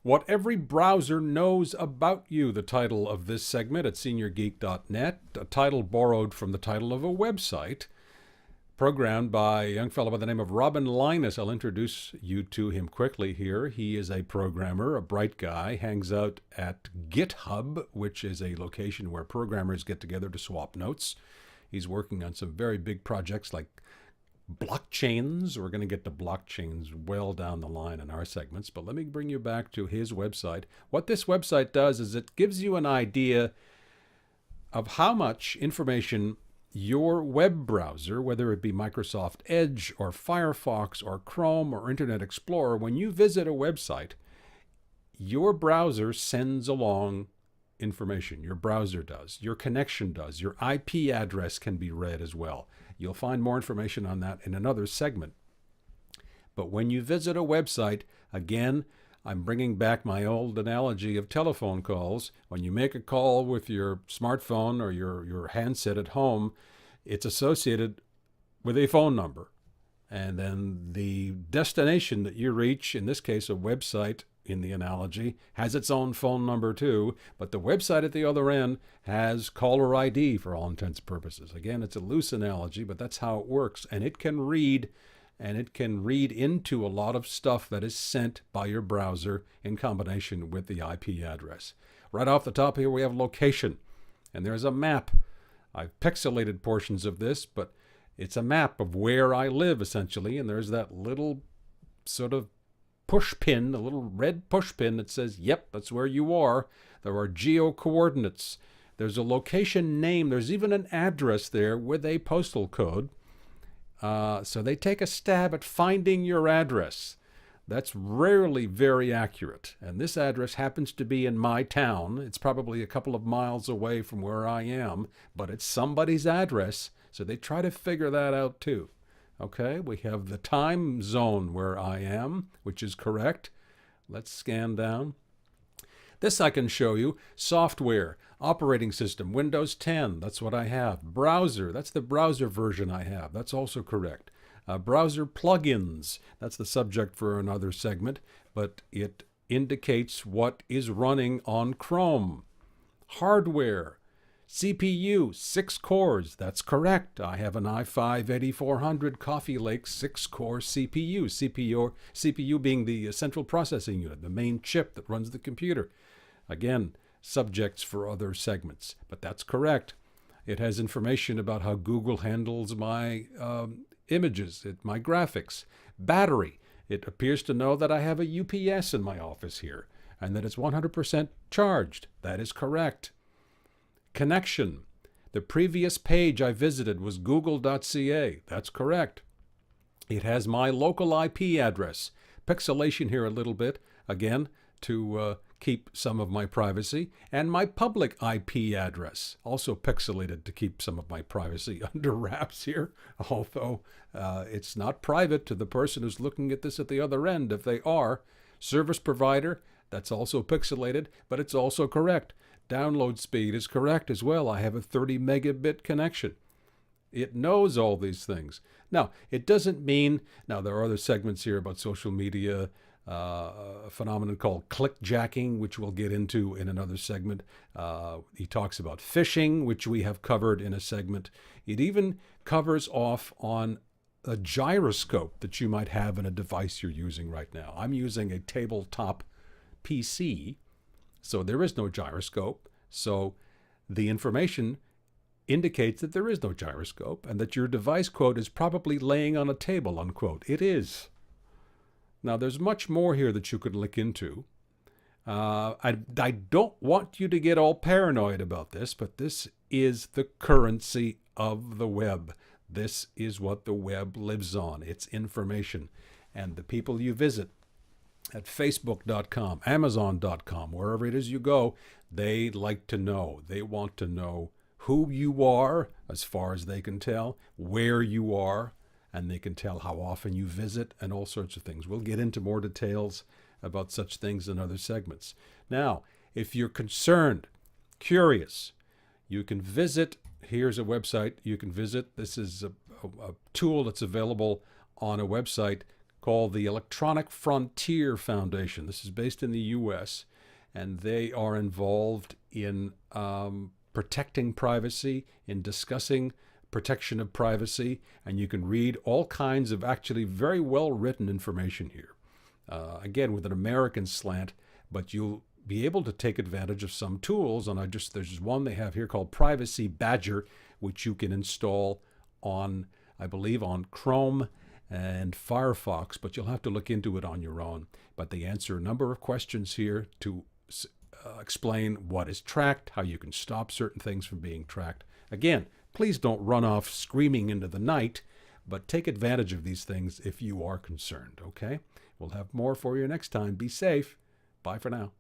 What every browser knows about you, the title of this segment at seniorgeek.net, a title borrowed from the title of a website programmed by a young fellow by the name of Robin Linus. I'll introduce you to him quickly here. He is a programmer, a bright guy, hangs out at GitHub, which is a location where programmers get together to swap notes. He's working on some very big projects like blockchains. We're going to get to blockchains well down the line in our segments, but let me bring you back to his website. What this website does is it gives you an idea of how much information your web browser, whether it be Microsoft Edge or Firefox or Chrome or Internet Explorer, when you visit a website, your browser sends along information. Your browser does. Your connection does. Your IP address can be read as well. You'll find more information on that in another segment. But when you visit a website, again, I'm bringing back my old analogy of telephone calls. When you make a call with your smartphone or your handset at home, it's associated with a phone number. And then the destination that you reach, in this case a website in the analogy, has its own phone number too, but the website at the other end has caller ID for all intents and purposes. Again, it's a loose analogy, but that's how it works. And it can read into a lot of stuff that is sent by your browser in combination with the IP address. Right off the top here, we have location, and there's a map. I've pixelated portions of this, but it's a map of where I live, essentially, and there's that little sort of push pin, a little red push pin that says, yep, that's where you are. There are geo coordinates. There's a location name. There's even an address there with a postal code. So they take a stab at finding your address. That's rarely very accurate. And this address happens to be in my town. It's probably a couple of miles away from where I am, but it's somebody's address. So they try to figure that out too. Okay, we have the time zone where I am, which is correct. Let's scan down. This I can show you. Software, operating system, Windows 10, that's what I have. Browser, that's the browser version I have. That's also correct. Browser plugins, that's the subject for another segment, but it indicates what is running on Chrome. Hardware, CPU, 6 cores, that's correct. I have an i5-8400 Coffee Lake 6-core CPU. CPU being the central processing unit, the main chip that runs the computer. Again, subjects for other segments, but that's correct. It has information about how Google handles my images, my graphics. Battery, it appears to know that I have a UPS in my office here and that it's 100% charged. That is correct. Connection, the previous page I visited was google.ca. That's correct. It has my local IP address. Pixelation here a little bit, again, to keep some of my privacy, and my public IP address, also pixelated to keep some of my privacy under wraps here, although it's not private to the person who's looking at this at the other end. If they are, service provider, that's also pixelated, but it's also correct. Download speed is correct as well. I have a 30 megabit connection. It knows all these things. Now, it doesn't mean, now there are other segments here about social media, a phenomenon called clickjacking, which we'll get into in another segment. He talks about phishing, which we have covered in a segment. It even covers off on a gyroscope that you might have in a device you're using right now. I'm using a tabletop PC, so there is no gyroscope. So the information indicates that there is no gyroscope and that your device, quote, is probably laying on a table, unquote. It is. Now, there's much more here that you could look into. I don't want you to get all paranoid about this, but this is the currency of the web. This is what the web lives on. It's information. And the people you visit at Facebook.com, Amazon.com, wherever it is you go, they like to know. They want to know who you are, as far as they can tell, where you are, and they can tell how often you visit and all sorts of things. We'll get into more details about such things in other segments. Now, if you're concerned, curious, you can visit, here's a website you can visit. This is a tool that's available on a website called the Electronic Frontier Foundation. This is based in the U.S., and they are involved in protecting privacy, in discussing protection of privacy, and you can read all kinds of actually very well-written information here. Again, with an American slant, but you'll be able to take advantage of some tools, and there's one they have here called Privacy Badger, which you can install on, I believe, on Chrome and Firefox, but you'll have to look into it on your own. But they answer a number of questions here to explain what is tracked, how you can stop certain things from being tracked. Again, please don't run off screaming into the night, but take advantage of these things if you are concerned, okay? We'll have more for you next time. Be safe. Bye for now.